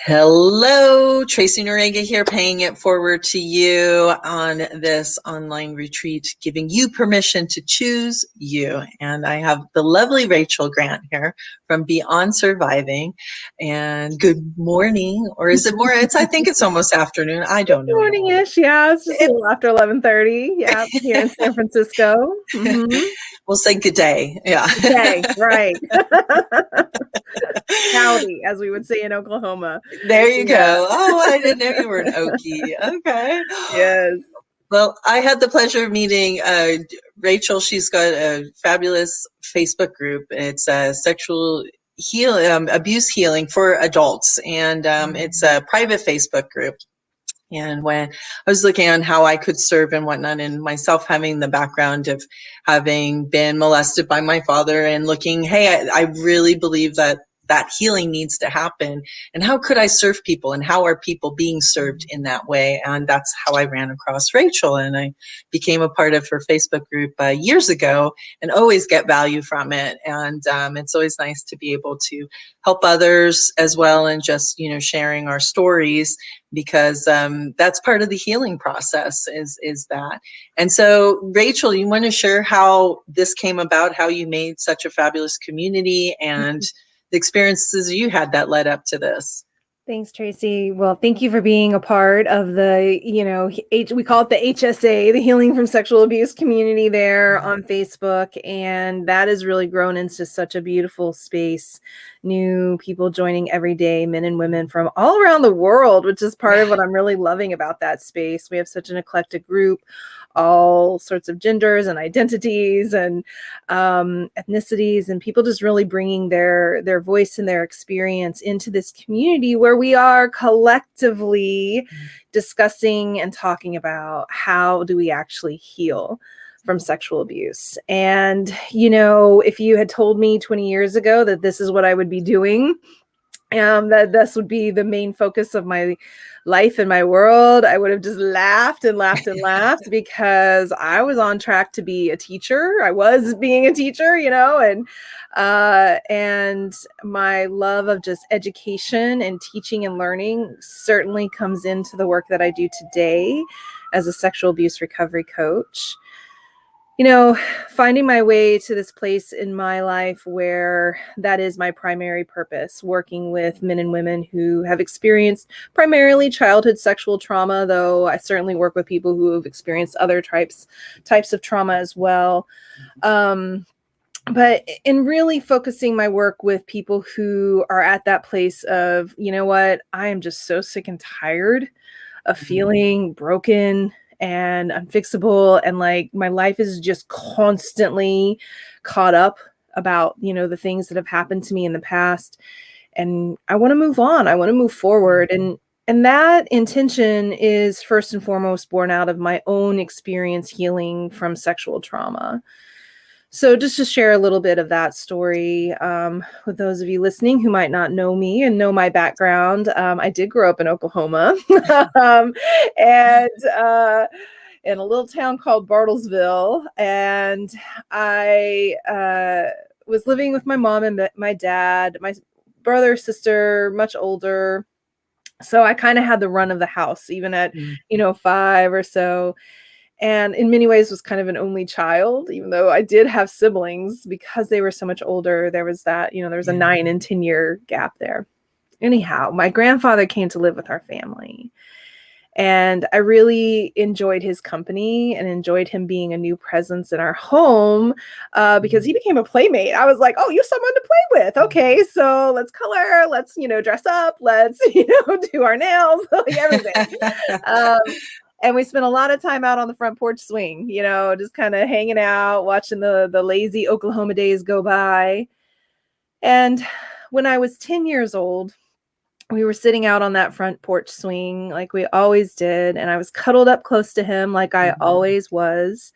Hello, Tracy Norega here, paying it forward to you on this online retreat, giving you permission to choose you. And I have the lovely Rachel Grant here from Beyond Surviving. And good morning, or is it more? I think it's almost afternoon. I don't know. Morning-ish, yeah. It's just a little after 11:30. Yeah, here in San Francisco. We'll say good day. Yeah. Okay, right. Howdy, as we would say in Oklahoma. There you Yeah. go. Oh, I didn't know you were an Okie. Okay. Yes. Well, I had the pleasure of meeting Rachel. She's got a fabulous Facebook group. It's sexual abuse healing for adults, and it's a private Facebook group. And when I was looking on how I could serve and whatnot, and myself having the background of having been molested by my father and looking, hey, I really believe that healing needs to happen. And how could I serve people, and how are people being served in that way? And that's how I ran across Rachel, and I became a part of her Facebook group years ago, and always get value from it. And it's always nice to be able to help others as well, and just sharing our stories, because that's part of the healing process is that. And so, Rachel, you want to share how this came about, how you made such a fabulous community, and the experiences you had that led up to this? Thanks, Tracy. Well, thank you for being a part of the, we call it the HSA, the Healing from Sexual Abuse community there on Facebook. And that has really grown into such a beautiful space. New people joining every day, men and women from all around the world, which is part of what I'm really loving about that space. We have such an eclectic group, all sorts of genders and identities and ethnicities, and people just really bringing their voice and their experience into this community where we are collectively discussing and talking about how do we actually heal from sexual abuse. And, if you had told me 20 years ago that this is what I would be doing, that this would be the main focus of my life and my world, I would have just laughed and laughed and laughed, because I was on track to be a teacher. I was being a teacher, and my love of just education and teaching and learning certainly comes into the work that I do today as a sexual abuse recovery coach. Finding my way to this place in my life where that is my primary purpose, working with men and women who have experienced primarily childhood sexual trauma, though I certainly work with people who have experienced other types of trauma as well. But in really focusing my work with people who are at that place of, I am just so sick and tired of feeling broken and unfixable, and like my life is just constantly caught up about the things that have happened to me in the past, and I want to move on. I want to move forward, and that intention is first and foremost born out of my own experience healing from sexual trauma. So just to share a little bit of that story with those of you listening who might not know me and know my background, I did grow up in Oklahoma and in a little town called Bartlesville. And I was living with my mom and my dad, my brother, sister, much older. So I kind of had the run of the house, even at, 5 or so. And in many ways was kind of an only child, even though I did have siblings. Because they were so much older, there was that, there was a 9 and 10 year gap there. Anyhow, my grandfather came to live with our family, and I really enjoyed his company and enjoyed him being a new presence in our home, because he became a playmate. I was like, oh, you have someone to play with. Okay, so let's color, let's, dress up, let's, do our nails, like everything. And we spent a lot of time out on the front porch swing, just kind of hanging out, watching the lazy Oklahoma days go by. And when I was 10 years old, we were sitting out on that front porch swing like we always did. And I was cuddled up close to him like I always was.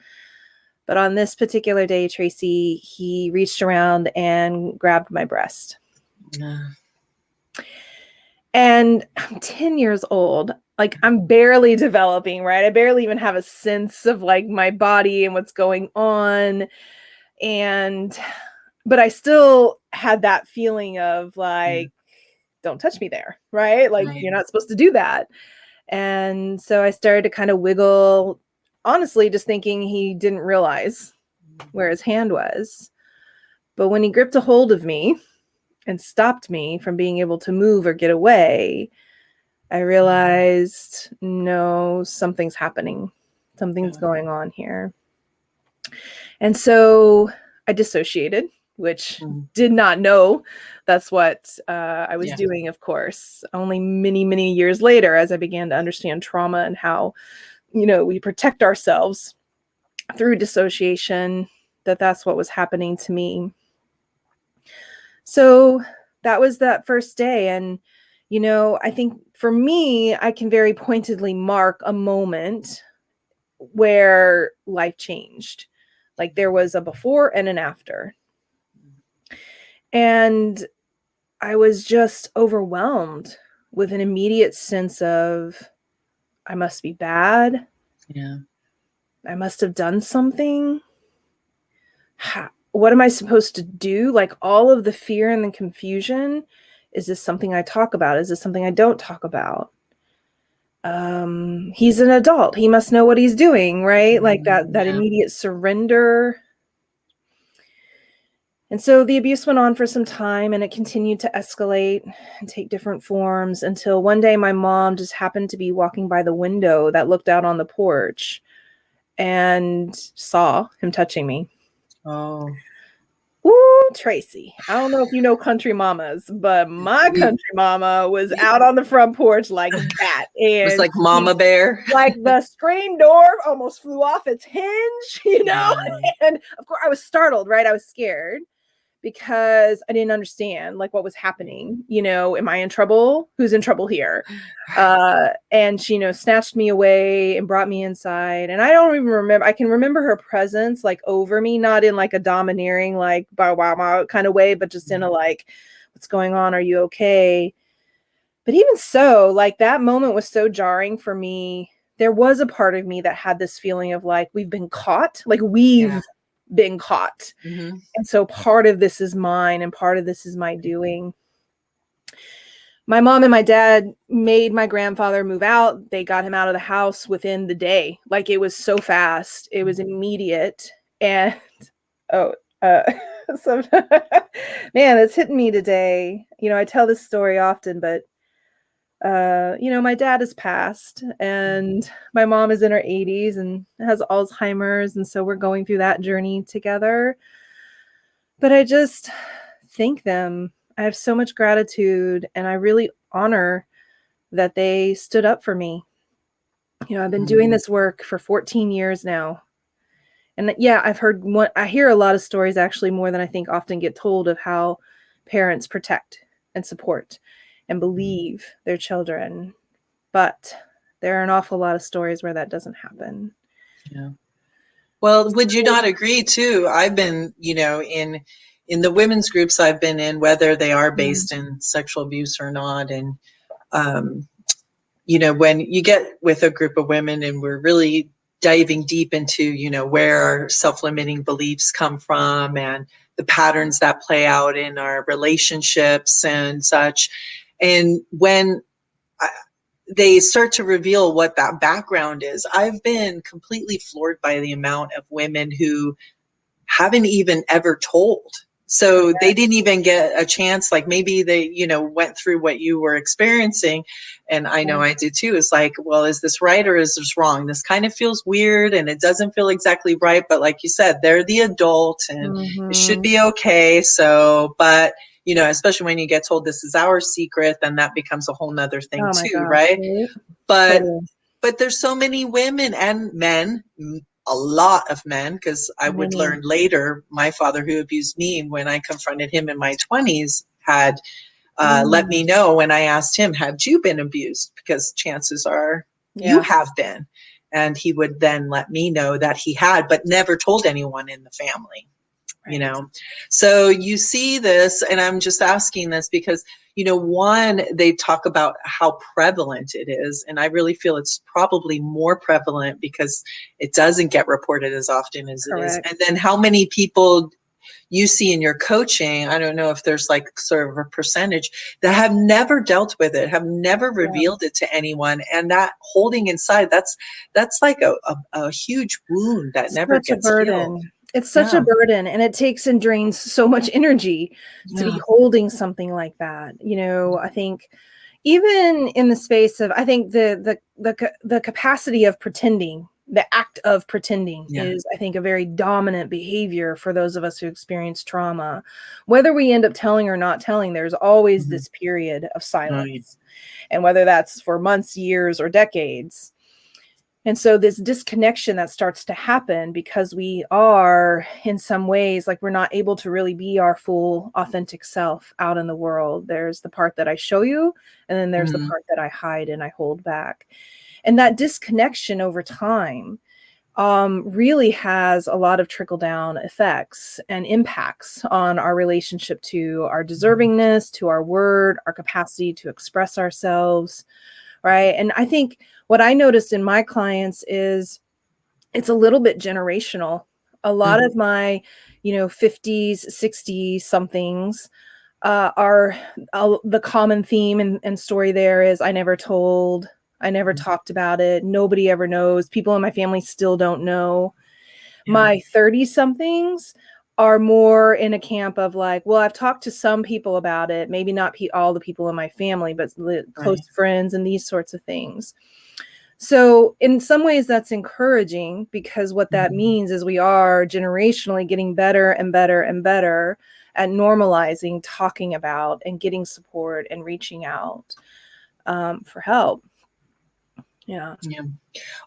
But on this particular day, Tracy, he reached around and grabbed my breast. And I'm 10 years old. Like, I'm barely developing, right? I barely even have a sense of like my body and what's going on. But I still had that feeling of like, don't touch me there, right? Like, Right. you're not supposed to do that. And so I started to kind of wiggle, honestly, just thinking he didn't realize where his hand was. But when he gripped a hold of me and stopped me from being able to move or get away, I realized, no, something's happening. Something's going on here. And so I dissociated, which did not know that's what I was doing, of course. Only many, many years later, as I began to understand trauma and how, we protect ourselves through dissociation, that's what was happening to me. So that was that first day. And, I think for me, I can very pointedly mark a moment where life changed. Like there was a before and an after. And I was just overwhelmed with an immediate sense of, I must be bad. Yeah. I must have done something. What am I supposed to do? Like all of the fear and the confusion. Is this something I talk about? Is this something I don't talk about? He's an adult. He must know what he's doing, right? Like that immediate surrender. And so the abuse went on for some time, and it continued to escalate and take different forms until one day my mom just happened to be walking by the window that looked out on the porch and saw him touching me. Oh. Ooh, Tracy. I don't know if you know country mamas, but my country mama was out on the front porch like that. And it was like Mama Bear. Like the screen door almost flew off its hinge, And of course I was startled, right? I was scared because I didn't understand like what was happening. Am I in trouble? Who's in trouble here? And she, snatched me away and brought me inside. And I don't even remember. I can remember her presence like over me, not in like a domineering, like bow wow wow kind of way, but just in a like, what's going on? Are you okay? But even so, like that moment was so jarring for me. There was a part of me that had this feeling of like, we've been caught, like we've been caught. Mm-hmm. And so part of this is mine and part of this is my doing. My mom and my dad made my grandfather move out. They got him out of the house within the day. Like it was so fast. It was immediate. And so man, it's hitting me today. I tell this story often, but my dad has passed and my mom is in her 80s and has Alzheimer's. And so we're going through that journey together. But I just thank them. I have so much gratitude and I really honor that they stood up for me. I've been doing this work for 14 years now. And I hear a lot of stories, actually more than I think often get told, of how parents protect and support and believe their children. But there are an awful lot of stories where that doesn't happen. Yeah. Well, would you not agree too? I've been, in the women's groups I've been in, whether they are based in sexual abuse or not. And, when you get with a group of women and we're really diving deep into, where our self-limiting beliefs come from and the patterns that play out in our relationships and such. And when they start to reveal what that background is, I've been completely floored by the amount of women who haven't even ever told. So they didn't even get a chance, like maybe they, went through what you were experiencing. And I know I did too. It's like, well, is this right or is this wrong? This kind of feels weird and it doesn't feel exactly right. But like you said, they're the adult and it should be okay. So, but especially when you get told this is our secret, then that becomes a whole nother thing too, right? But there's so many women and men, a lot of men, because I would learn later, my father who abused me when I confronted him in my 20s had let me know when I asked him, had you been abused? Because chances are you have been. And he would then let me know that he had, but never told anyone in the family. So you see this, and I'm just asking this because, one, they talk about how prevalent it is. And I really feel it's probably more prevalent because it doesn't get reported as often as it is. And then how many people you see in your coaching, I don't know if there's like sort of a percentage that have never dealt with it, have never revealed it to anyone. And that holding inside, that's like a huge wound that never Such a gets healed. burden. It's such a Yeah. burden, and it takes and drains so much energy to Yeah. be holding something like that. I think even in the space of, I think the capacity of pretending, the act of pretending Yeah. is, I think, a very dominant behavior for those of us who experience trauma. Whether we end up telling or not telling, there's always Mhm. this period of Right. silence. And whether that's for months, years, or decades. And so this disconnection that starts to happen because we are, in some ways, like we're not able to really be our full authentic self out in the world. There's the part that I show you, and then there's the Mhm. part that I hide and I hold back. And that disconnection over time really has a lot of trickle down effects and impacts on our relationship to our deservingness, to our word, our capacity to express ourselves. Right. And I think what I noticed in my clients is it's a little bit generational. A lot Mhm. of my, 50s, 60s somethings are the common theme and story there is I never told, I never talked about it. Nobody ever knows. People in my family still don't know. Yeah. My 30 somethings are more in a camp of like, well, I've talked to some people about it, maybe not all the people in my family, but Right. close friends and these sorts of things. So in some ways that's encouraging because what that Mhm. means is we are generationally getting better and better and better at normalizing, talking about, and getting support and reaching out for help. Yeah. Yeah.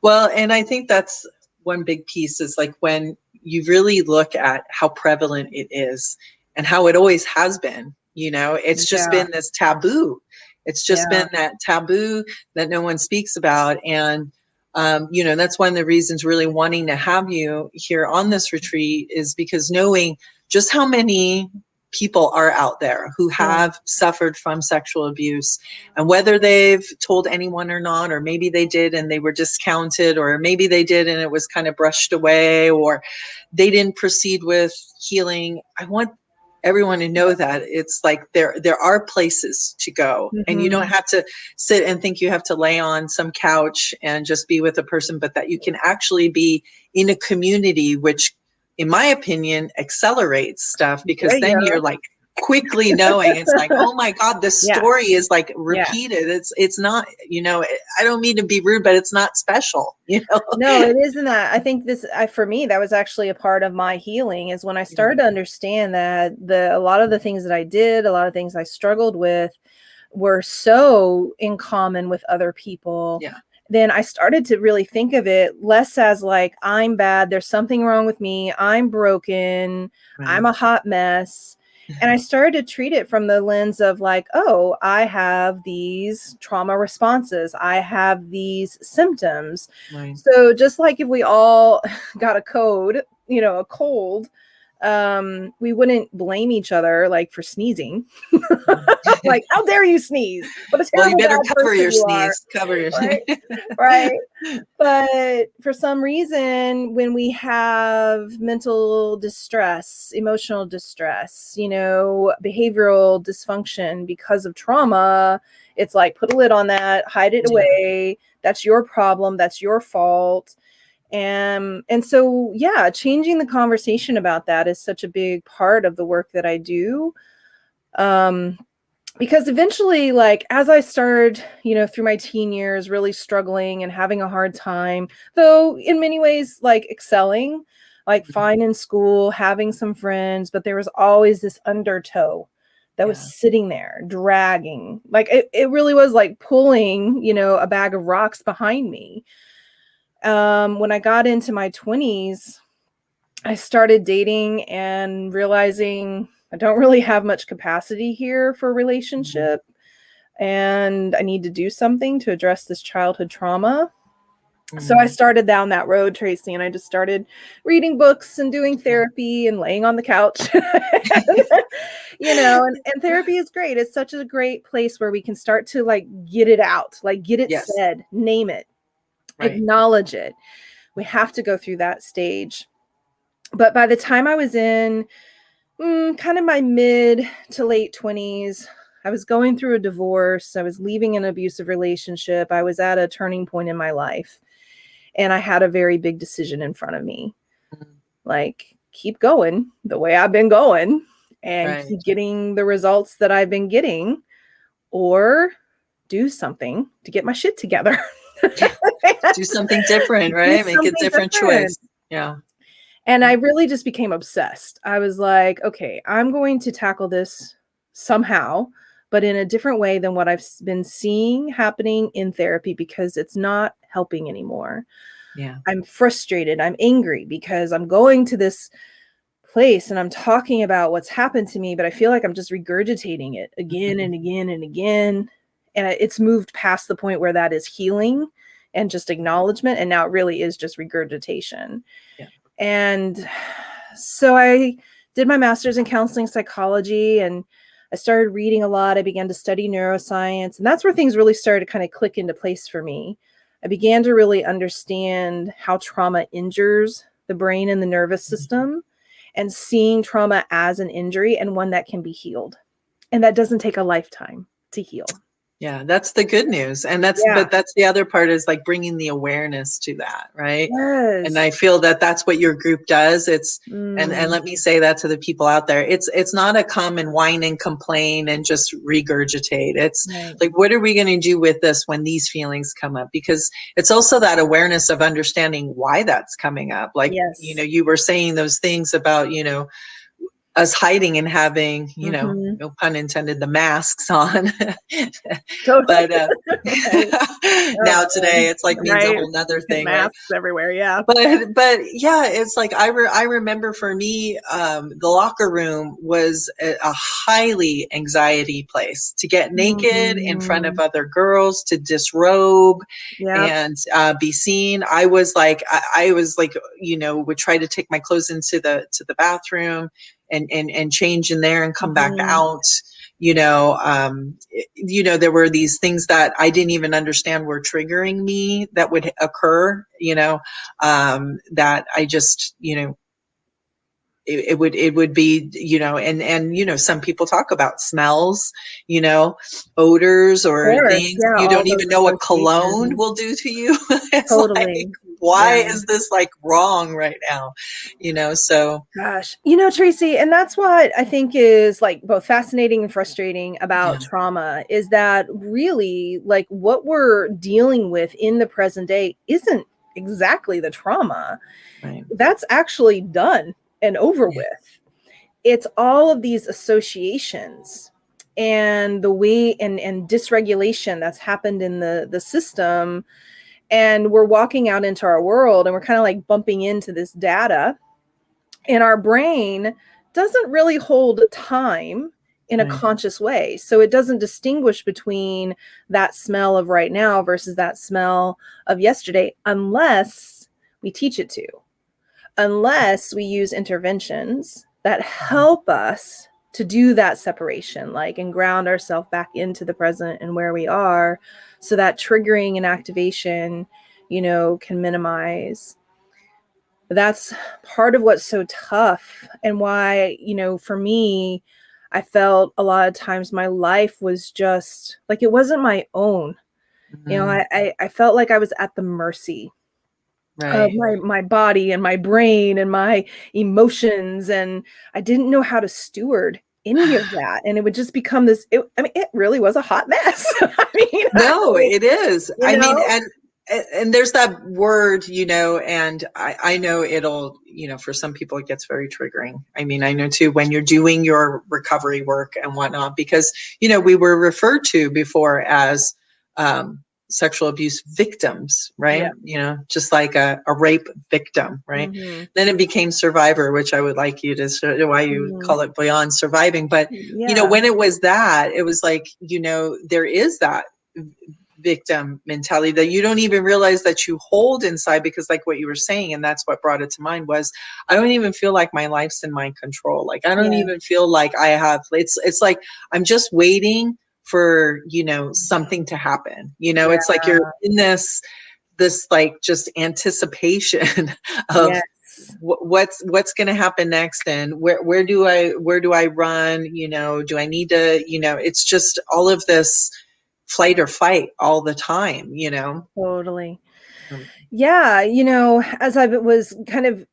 Well, and I think that's one big piece is like when you really look at how prevalent it is and how it always has been, it's just Yeah. been this taboo. It's just Yeah. been that taboo that no one speaks about. And, that's one of the reasons really wanting to have you here on this retreat is because knowing just how many people are out there who Yeah. have suffered from sexual abuse and whether they've told anyone or not, or maybe they did and they were discounted, or maybe they did and it was kind of brushed away, or they didn't proceed with healing. I want everyone to know that it's like there are places to go and you don't Mhm. have to sit and think you have to lay on some couch and just be with a person, but that you can actually be in a community, which in my opinion accelerates stuff Yeah. because then Yeah. you're like quickly knowing it's like, oh my god, this Yeah. story is like Yeah. repeated. It's not, I don't mean to be rude, but it's not special. No, it isn't that. I think for me, that was actually a part of my healing is when I started to understand that a lot of the things that I did, a lot of things I struggled with were so in common with other people. Yeah. Then I started to really think of it less as like, I'm bad, there's something wrong with me, I'm broken, I'm Right. a hot mess. And I started to treat it from the lens of like, oh, I have these trauma responses, I have these symptoms. Right. So just like if we all got a cold, we wouldn't blame each other like for sneezing. Like, how dare you sneeze? What a Well, you terrible better bad cover person your you are. sneeze. Cover your Right. Right. But for some reason, when we have mental distress, emotional distress, behavioral dysfunction because of trauma, it's like put a lid on that, hide it Yeah. away. That's your problem. That's your fault. And so, yeah, changing the conversation about that is such a big part of the work that I do. Um, because eventually, like, as I started, through my teen years, really struggling and having a hard time, though in many ways, like excelling, like Mhm. fine in school, having some friends, but there was always this undertow that was Yeah. sitting there, dragging. Like it really was like pulling, a bag of rocks behind me. When I got into my 20s, I started dating and realizing I don't really have much capacity here for a Mhm. relationship and I need to do something to address this childhood trauma. So I Mhm. started down that road, Tracy, and I just started reading books and doing Yeah. therapy and laying on the couch. And therapy is great. It's such a great place where we can start to like get it out, like get it Yes. said, name it, Right. acknowledge it. We have to go through that stage. But by the time I was in Kind of my mid to late 20s. I was going through a divorce. I was leaving an abusive relationship. I was at a turning point in my life. And I had a very big decision in front of me. Mhm. Like, keep going the way I've been going and Right. keep getting the results that I've been getting, or do something to get my shit together. Do something different, Do right? Make a something different different. choice. Yeah. And I really just became obsessed. I was like, okay, I'm going to tackle this somehow, but in a different way than what I've been seeing happening in therapy, because it's not helping anymore. Yeah. I'm frustrated. I'm angry because I'm going to this place and I'm talking about what's happened to me, but I feel like I'm just regurgitating it again Mhm. and again and again. And it's moved past the point where that is healing and just acknowledgement. And now it really is just regurgitation. Yeah. And so I did my master's in counseling psychology, and I started reading a lot. I began to study neuroscience, and that's where things really started to kind of click into place for me. I began to really understand how trauma injures the brain and the nervous Mhm. system, and seeing trauma as an injury and one that can be healed. And that doesn't take a lifetime to heal. Yeah, that's the good news. And Yeah. that's the other part, is like bringing the awareness to that, right? And Yes. I feel that that's what your group does. And Mm, let me say that to the people out there. It's not a come and whine and complain and just regurgitate. It's right. like, what are we going to do with this when these feelings come up? Because it's also that awareness of understanding why that's coming up. Like, Yes. you were saying those things about, us hiding and having, Hmm. no pun intended, the masks on. Totally. But Right. Oh now today man. it's like means a Right. whole nother thing, right? Masks everywhere. Yeah. But yeah, it's like I remember for me, the locker room was a highly anxiety place, to get naked in front of Mm, other girls, to disrobe yep. and be seen. I was like, would try to take my clothes into the bathroom and change in there and come back Hmm. out. There were these things that I didn't even understand were triggering me that would occur, that I just, it would be, some people talk about smells, you know odors Of or course. things Yeah. you All don't those even know what cologne associations. will do to you. It's like, Totally. why Yeah. is this like wrong right now? So Gosh, Tracy, and that's what I think is like both fascinating and frustrating about yeah. trauma, is that really like what we're dealing with in the present day isn't exactly the trauma. Right. That's actually done and over Yeah. with. It's all of these associations and the way and dysregulation that's happened in the system, and we're walking out into our world and we're kind of like bumping into this data, and our brain doesn't really hold time in a Right. conscious way. So it doesn't distinguish between that smell of right now versus that smell of yesterday, unless we teach it to, unless we use interventions that Mhm. help us to do that separation, like, and ground ourselves back into the present and where we are, so that triggering and activation, can minimize. That's part of what's so tough, and why, for me, I felt a lot of times my life was just like it wasn't my own. Mhm. I felt like I was at the mercy of Right. my body and my brain and my emotions, and I didn't know how to steward any of that, and it would just become this. I mean, it really was a hot mess. No, it is. You I mean, know, and there's that word, and I know it'll, for some people it gets very triggering. I mean, I know too, when you're doing your recovery work and whatnot, because, we were referred to before as sexual abuse victims, right? yeah. Just like a rape victim, right? Hmm. Then it became survivor, which I would like you to show why you Hmm. call it beyond surviving. But, Yeah. when it was that, it was like, there is that victim mentality that you don't even realize that you hold inside, because like what you were saying, and that's what brought it to mind, was I don't even feel like my life's in my control. Like, I don't Yeah. even feel like I have, it's like I'm just waiting for, something to happen. Yeah. It's like you're in this like just anticipation of Yes. what's going to happen next, and where do I run? Do I need to? It's just all of this flight or fight all the time. Totally. Um, Yeah, as I was kind of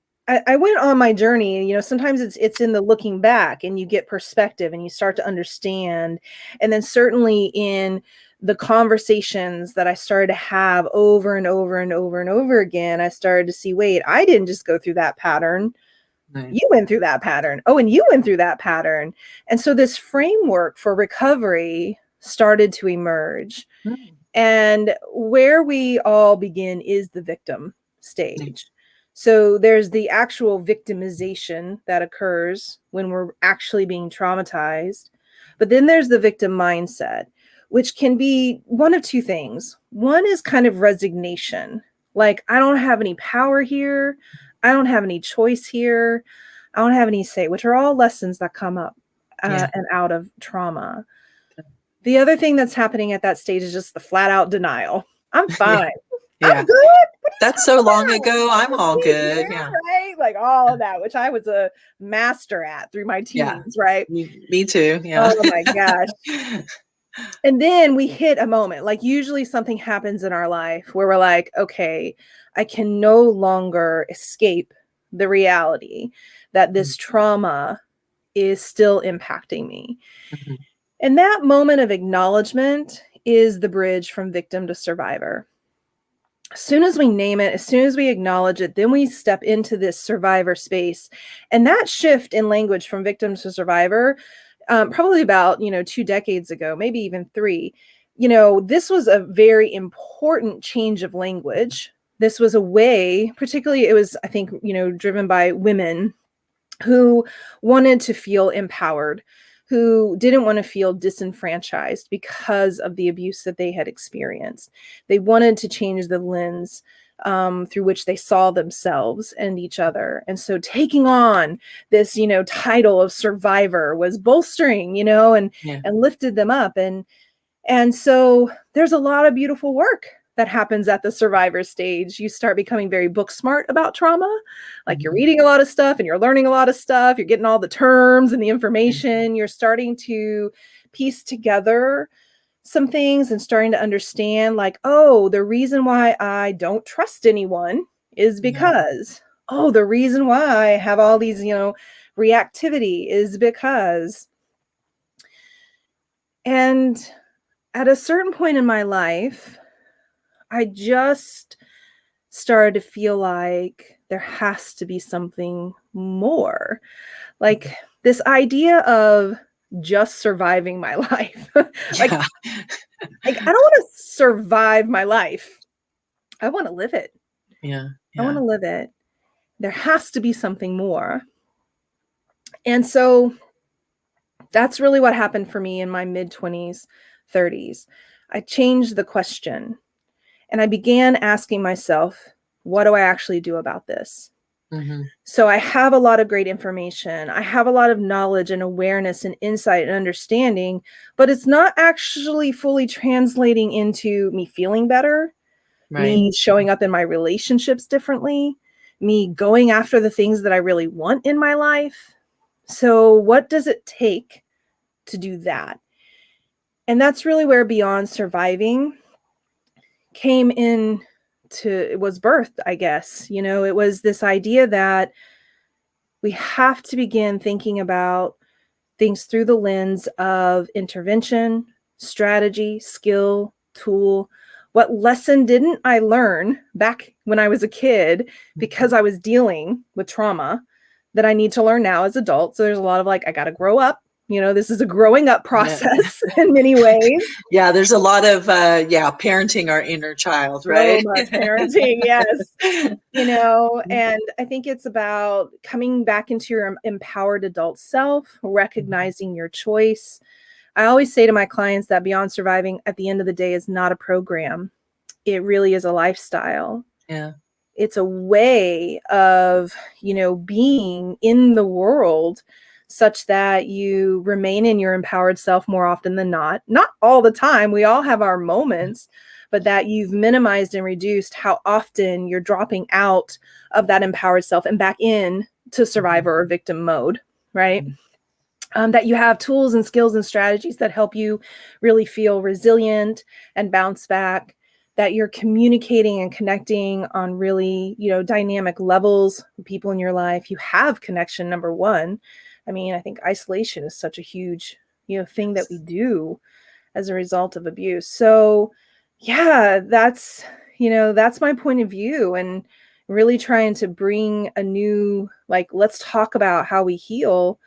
I went on my journey, sometimes it's in the looking back and you get perspective and you start to understand. And then certainly in the conversations that I started to have over and over and over and over again, I started to see, wait, I didn't just go through that pattern. right. You went through that pattern. Oh, and you went through that pattern. And so this framework for recovery started to emerge. Mm, And where we all begin is the victim stage. So there's the actual victimization that occurs when we're actually being traumatized. But then there's the victim mindset, which can be one of two things. One is kind of resignation, like, I don't have any power here. I don't have any choice here. I don't have any say, which are all lessons that come up Yeah. and out of trauma. The other thing that's happening at that stage is just the flat out denial. I'm Yeah. fine. Yeah. I'm good. What are you That's so talking long about? ago. I'm all good. Yeah, Yeah. right. Like all of that, which I was a master at through my Yeah. teens, right? Me too. Yeah. Oh my gosh. And then we hit a moment, like usually something happens in our life where we're like, okay, I can no longer escape the reality that this trauma is still impacting me. Mhm. And that moment of acknowledgement is the bridge from victim to survivor. As soon as we name it, as soon as we acknowledge it, then we step into this survivor space. And that shift in language from victim to survivor, probably about 2 decades ago, maybe even three, this was a very important change of language. This was a way, particularly it was, I think, driven by women who wanted to feel empowered, who didn't want to feel disenfranchised because of the abuse that they had experienced. They wanted to change the lens through which they saw themselves and each other. And so taking on this, title of survivor was bolstering, Yeah. and lifted them up. And so there's a lot of beautiful work that happens at the survivor stage. You start becoming very book smart about trauma. Like you're Mhm. reading a lot of stuff and you're learning a lot of stuff. You're getting all the terms and the information. You're starting to piece together some things and starting to understand, like, oh, the reason why I don't trust anyone is Yeah. because, oh, the reason why I have all these, reactivity is because. And at a certain point in my life, I just started to feel like there has to be something more. Like this idea of just surviving my life. like, Yeah. like I don't want to survive my life. I want to live it. Yeah. I want Yeah. to live it. There has to be something more. And so that's really what happened for me in my mid 20s, 30s. I changed the question. And I began asking myself, what do I actually do about this? Mhm. So I have a lot of great information. I have a lot of knowledge and awareness and insight and understanding, but it's not actually fully translating into me feeling better, Right. me showing up in my relationships differently, me going after the things that I really want in my life. So what does it take to do that? And that's really where Beyond Surviving came in to it was birthed, I guess. It was this idea that we have to begin thinking about things through the lens of intervention, strategy, skill, tool. What lesson didn't I learn back when I was a kid because I was dealing with trauma that I need to learn now as adult? So there's a lot of like, I got to grow up. This is a growing up Yeah. process in many ways. Yeah. There's a lot of parenting our inner child, So right? much parenting, yes. And I think it's about coming back into your empowered adult self, recognizing your choice. I always say to my clients that Beyond Surviving at the end of the day is not a program. It really is a lifestyle. Yeah. It's a way of, being in the world such that you remain in your empowered self more often than not. Not all the time. We all have our moments, but that you've minimized and reduced how often you're dropping out of that empowered self and back in to survivor or victim mode, right? That you have tools and skills and strategies that help you really feel resilient and bounce back, that you're communicating and connecting on really, dynamic levels with people in your life. You have connection, number one. I mean, I think isolation is such a huge, thing that we do as a result of abuse. So yeah, that's my point of view, and really trying to bring a new, like, let's talk about how we heal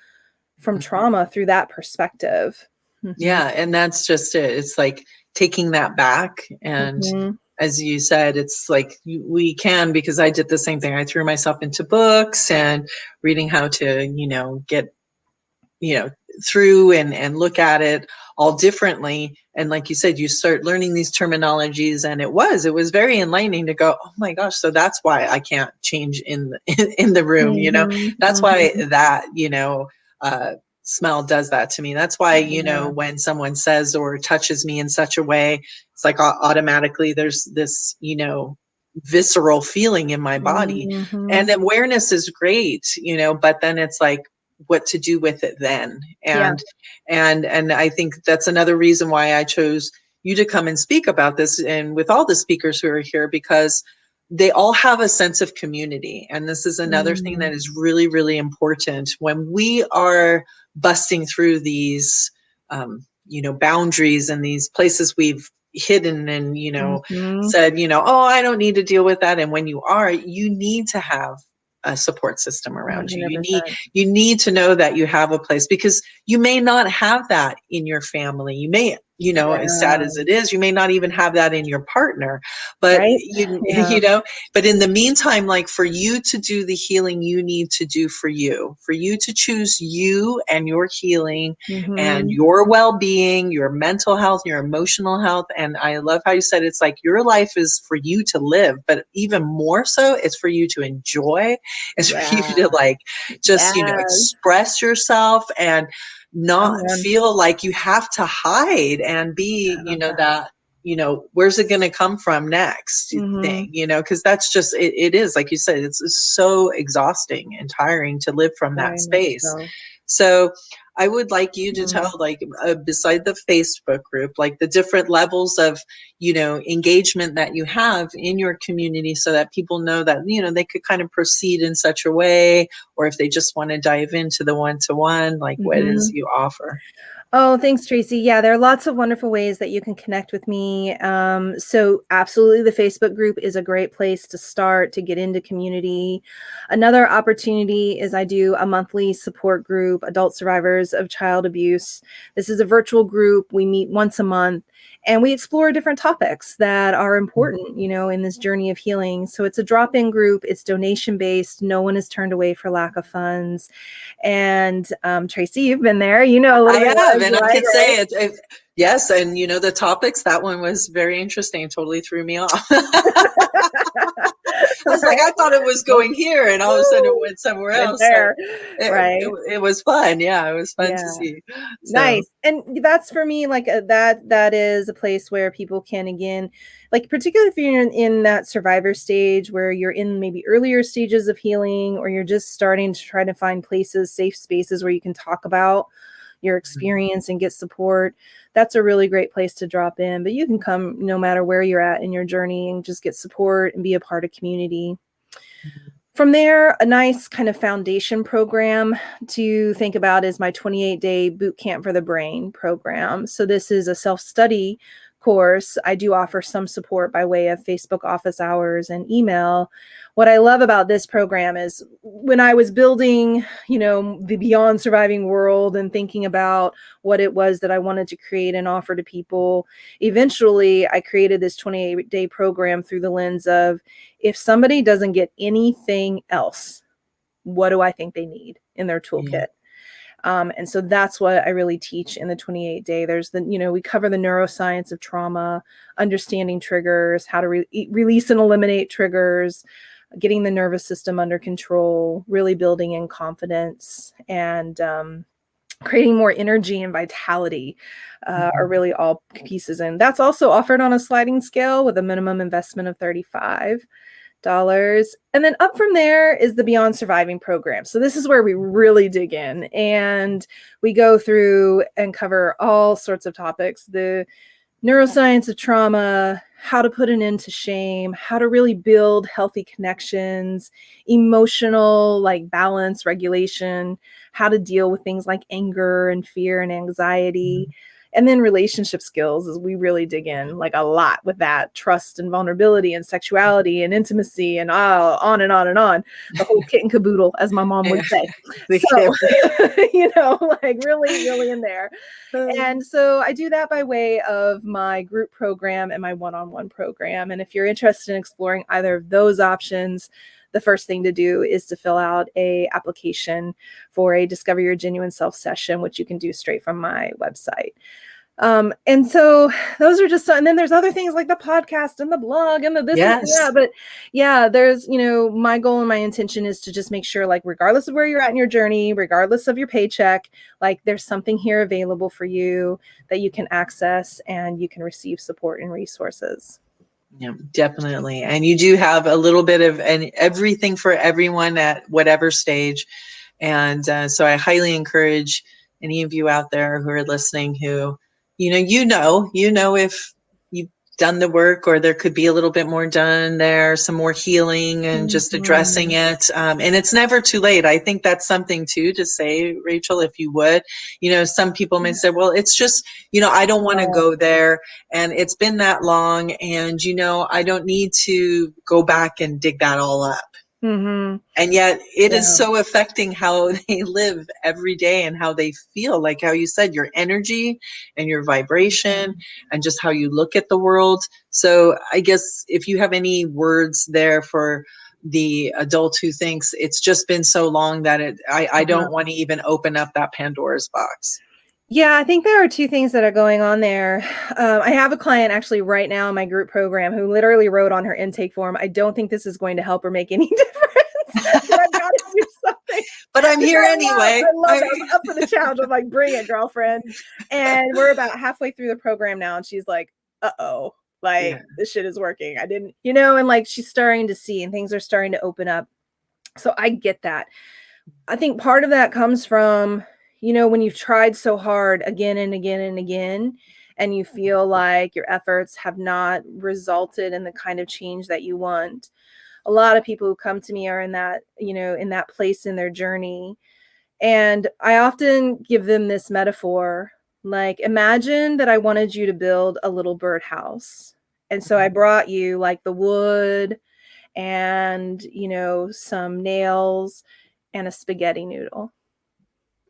from trauma through that perspective. Yeah. And that's just it. It's like taking that back. And as you said, it's like we can, because I did the same thing. I threw myself into books and reading how to, get, through and look at it all differently. And like you said, you start learning these terminologies, and it was very enlightening to go, oh my gosh, so that's why I can't change in the room, that's why that, uh, smell does that to me. That's why, when someone says or touches me in such a way, it's like automatically there's this, visceral feeling in my body. And awareness is great, but then it's like, what to do with it then. And I think that's another reason why I chose you to come and speak about this, and with all the speakers who are here, because they all have a sense of community. And this is another thing that is really, really important when we are busting through these, boundaries and these places we've hidden and, said, oh, I don't need to deal with that. And when you need to have a support system around you. 100%. You need to know that you have a place, because you may not have that in your family. You may, as sad as it is, you may not even have that in your partner, but right? but in the meantime, like, for you to do the healing you need to do for you to choose you and your healing and your well-being, your mental health, your emotional health. And I love how you said it's like your life is for you to live, but even more so, it's for you to enjoy. It's for you to, like, just, express yourself and not feel like you have to hide and be, that, where's it going to come from next thing, because that's just, it is, like you said, it's so exhausting and tiring to live from that space. So I would like you to tell, like, beside the Facebook group, like the different levels of, engagement that you have in your community, so that people know that, they could kind of proceed in such a way, or if they just want to dive into the one-to-one, like what it is you offer. Oh, thanks, Tracy. Yeah, there are lots of wonderful ways that you can connect with me. So absolutely, the Facebook group is a great place to start to get into community. Another opportunity is I do a monthly support group, Adult Survivors of Child Abuse. This is a virtual group. We meet once a month, and we explore different topics that are important, in this journey of healing. So it's a drop-in group. It's donation-based. No one is turned away for lack of funds. And Tracy, you've been there, a little bit. I have, and I can say it. Yes, and the topics, that one was very interesting. Totally threw me off. I was like, I thought it was going here, and all of a sudden it went somewhere else. There. So right. It was fun. Yeah, it was fun to see. So. Nice. And that's for me, like that is a place where people can, again, like, particularly if you're in that survivor stage where you're in maybe earlier stages of healing, or you're just starting to try to find places, safe spaces where you can talk about your experience and get support. That's a really great place to drop in. But you can come no matter where you're at in your journey and just get support and be a part of community. From there, a nice kind of foundation program to think about is my 28-day boot camp for the brain program. So this is a self-study course. I do offer some support by way of Facebook office hours and email. What I love about this program is when I was building, the Beyond Surviving world and thinking about what it was that I wanted to create and offer to people, eventually I created this 28-day program through the lens of, if somebody doesn't get anything else, what do I think they need in their toolkit? And so that's what I really teach in the 28-day. There's we cover the neuroscience of trauma, understanding triggers, how to release and eliminate triggers, getting the nervous system under control, really building in confidence, and creating more energy and vitality are really all pieces. And that's also offered on a sliding scale with a minimum investment of $35. And then up from there is the Beyond Surviving program. So this is where we really dig in and we go through and cover all sorts of topics: the neuroscience of trauma, how to put an end to shame, how to really build healthy connections, emotional like balance, regulation, how to deal with things like anger and fear and anxiety. And then relationship skills, as we really dig in like a lot with that: trust and vulnerability and sexuality and intimacy and on and on and on. The whole kit and caboodle, as my mom would say. So, like really, really in there. And so I do that by way of my group program and my one-on-one program. And if you're interested in exploring either of those options, the first thing to do is to fill out a application for a Discover Your Genuine Self session, which you can do straight from my website. And so those are just, and then there's other things like the podcast and the blog and the this and that. But yeah, there's, my goal and my intention is to just make sure, like, regardless of where you're at in your journey, regardless of your paycheck, like there's something here available for you that you can access and you can receive support and resources. Yeah, definitely. And you do have a little bit of everything for everyone at whatever stage. And so I highly encourage any of you out there who are listening who, if you've done the work or there could be a little bit more done there, some more healing and just addressing it. And it's never too late. I think that's something too to say, Rachel, if you would. Some people may say, well, it's just, I don't want to go there and it's been that long and, I don't need to go back and dig that all up. Mm-hmm. And yet it is so affecting how they live every day and how they feel, like how you said, your energy and your vibration and just how you look at the world. So I guess if you have any words there for the adult who thinks it's just been so long that I don't want to even open up that Pandora's box. Yeah, I think there are two things that are going on there. I have a client actually right now in my group program who literally wrote on her intake form, "I don't think this is going to help or make any difference. But I've got to do something." But I'm here anyway. I love it. I'm up for the challenge. I'm like, bring it, girlfriend. And we're about halfway through the program now. And she's like, uh-oh, like this shit is working. I didn't, and like she's starting to see and things are starting to open up. So I get that. I think part of that comes from, when you've tried so hard again and again and again, and you feel like your efforts have not resulted in the kind of change that you want. A lot of people who come to me are in that, in that place in their journey. And I often give them this metaphor, like, imagine that I wanted you to build a little birdhouse. And so I brought you like the wood and, some nails and a spaghetti noodle.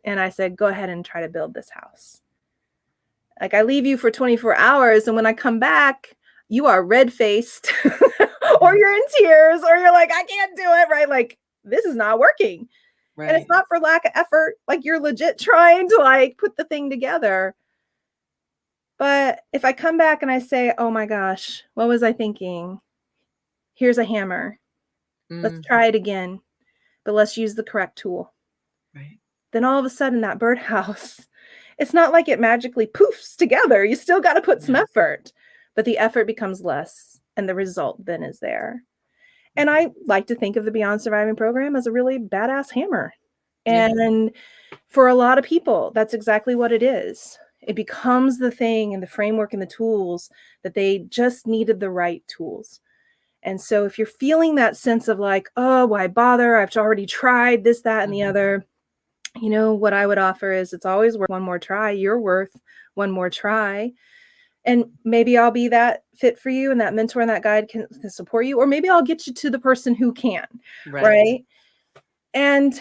And I said, go ahead and try to build this house. Like, I leave you for 24 hours. And when I come back, you are red-faced or you're in tears or you're like, I can't do it, right? Like, this is not working. Right. And it's not for lack of effort. Like, you're legit trying to like put the thing together. But if I come back and I say, oh my gosh, what was I thinking? Here's a hammer. Let's try it again, but let's use the correct tool. Right. Then all of a sudden that birdhouse, it's not like it magically poofs together. You still got to put some effort, but the effort becomes less and the result then is there. And I like to think of the Beyond Surviving program as a really badass hammer. And for a lot of people, that's exactly what it is. It becomes the thing and the framework and the tools that they just needed the right tools. And so if you're feeling that sense of like, oh, why bother? I've already tried this, that, and the other. What I would offer is it's always worth one more try. You're worth one more try. And maybe I'll be that fit for you and that mentor and that guide can support you. Or maybe I'll get you to the person who can. Right? And,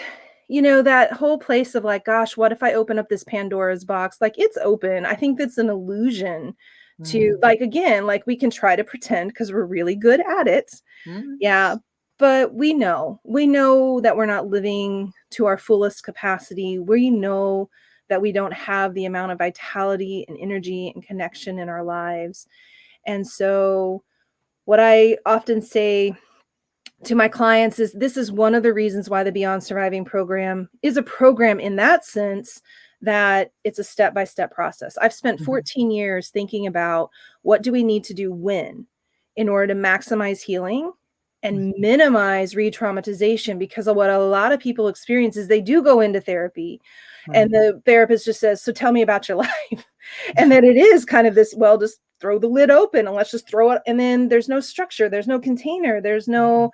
that whole place of like, gosh, what if I open up this Pandora's box? Like, it's open. I think that's an illusion to like, again, like we can try to pretend because we're really good at it. Yeah. But we know that we're not living to our fullest capacity. We know that we don't have the amount of vitality and energy and connection in our lives. And so what I often say to my clients is this is one of the reasons why the Beyond Surviving program is a program in that sense that it's a step-by-step process. I've spent 14 years thinking about what do we need to do when in order to maximize healing and minimize re-traumatization, because of what a lot of people experience is they do go into therapy and the therapist just says, so tell me about your life. And then it is kind of this, well, just throw the lid open and let's just throw it. And then there's no structure, there's no container, there's no,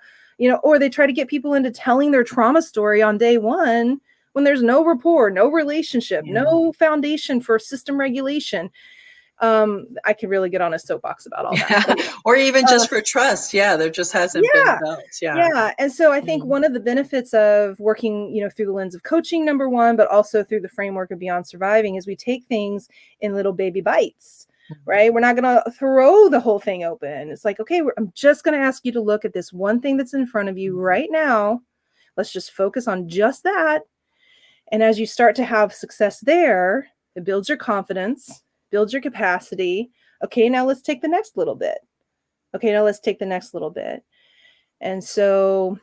or they try to get people into telling their trauma story on day one when there's no rapport, no relationship, no foundation for system regulation. I could really get on a soapbox about all that. Or even just for trust. Yeah, there just hasn't been built. Yeah. And so I think one of the benefits of working, through the lens of coaching, number one, but also through the framework of Beyond Surviving, is we take things in little baby bites, right? We're not going to throw the whole thing open. It's like, okay, I'm just going to ask you to look at this one thing that's in front of you right now. Let's just focus on just that. And as you start to have success there, it builds your confidence, builds your capacity. Okay, now let's take the next little bit. Okay, now let's take the next little bit. And so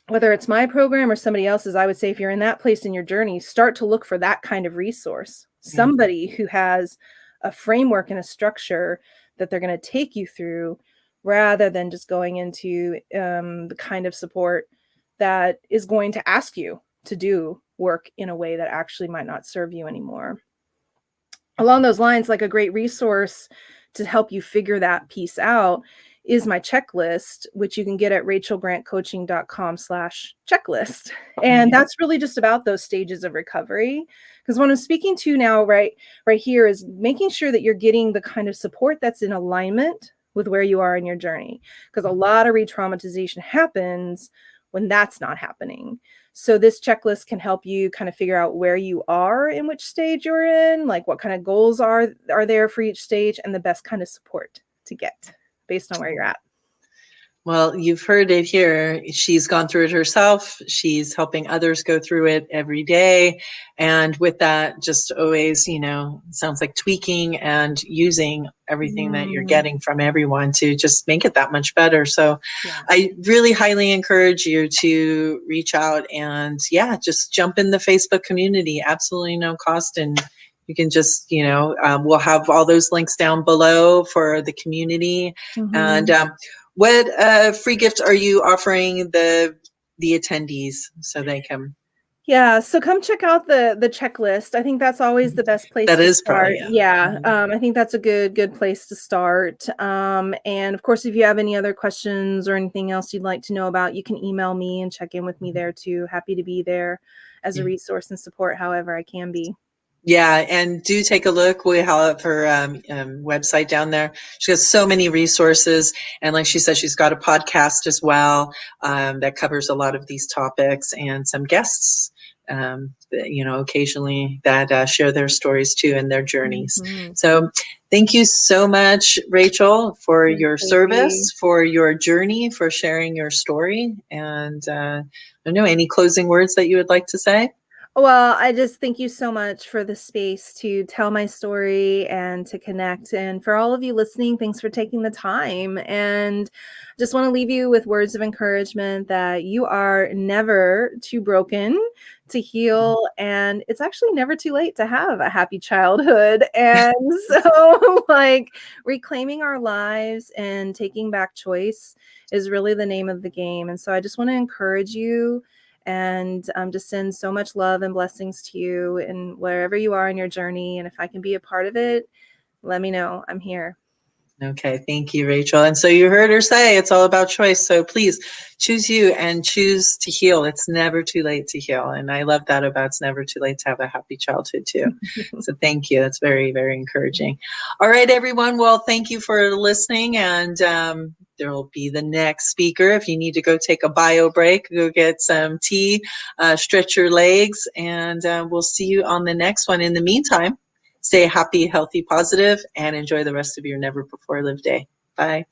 whether it's my program or somebody else's, I would say if you're in that place in your journey, start to look for that kind of resource. Somebody who has a framework and a structure that they're going to take you through, rather than just going into the kind of support that is going to ask you to do work in a way that actually might not serve you anymore. Along those lines, like a great resource to help you figure that piece out is my checklist, which you can get at rachelgrantcoaching.com/checklist. And that's really just about those stages of recovery. Because what I'm speaking to now, right here, is making sure that you're getting the kind of support that's in alignment with where you are in your journey. Because a lot of re-traumatization happens when that's not happening. So this checklist can help you kind of figure out where you are in which stage you're in, like what kind of goals are there for each stage, and the best kind of support to get based on where you're at. Well, you've heard it here. She's gone through it herself. She's helping others go through it every day. And with that, just always, sounds like tweaking and using everything that you're getting from everyone to just make it that much better. So I really highly encourage you to reach out and just jump in the Facebook community. Absolutely no cost. And you can just, we'll have all those links down below for the community. And what free gifts are you offering the attendees so they can? Yeah, so come check out the checklist. I think that's always the best place to start. I think that's a good place to start. And of course, if you have any other questions or anything else you'd like to know about, you can email me and check in with me there too. Happy to be there as a resource and support however I can be. Yeah, and do take a look. We have her website down there. She has so many resources. And like she said, she's got a podcast as well that covers a lot of these topics, and some guests, occasionally that share their stories too and their journeys. So thank you so much, Rachel, for your service, for your journey, for sharing your story. And I don't know, any closing words that you would like to say? Well, I just thank you so much for the space to tell my story and to connect. And for all of you listening, thanks for taking the time. And just want to leave you with words of encouragement that you are never too broken to heal. And it's actually never too late to have a happy childhood. And so reclaiming our lives and taking back choice is really the name of the game. And so I just want to encourage you and just send so much love and blessings to you and wherever you are in your journey. And if I can be a part of it, let me know. I'm here. Okay, thank you, Rachel. And so you heard her say it's all about choice. So please choose you and choose to heal. It's never too late to heal. And I love that about it's never too late to have a happy childhood too. So thank you. That's very, very encouraging. All right, everyone. Well, thank you for listening. And there will be the next speaker. If you need to go take a bio break, go get some tea, stretch your legs, and we'll see you on the next one. In the meantime, stay happy, healthy, positive, and enjoy the rest of your never before lived day. Bye.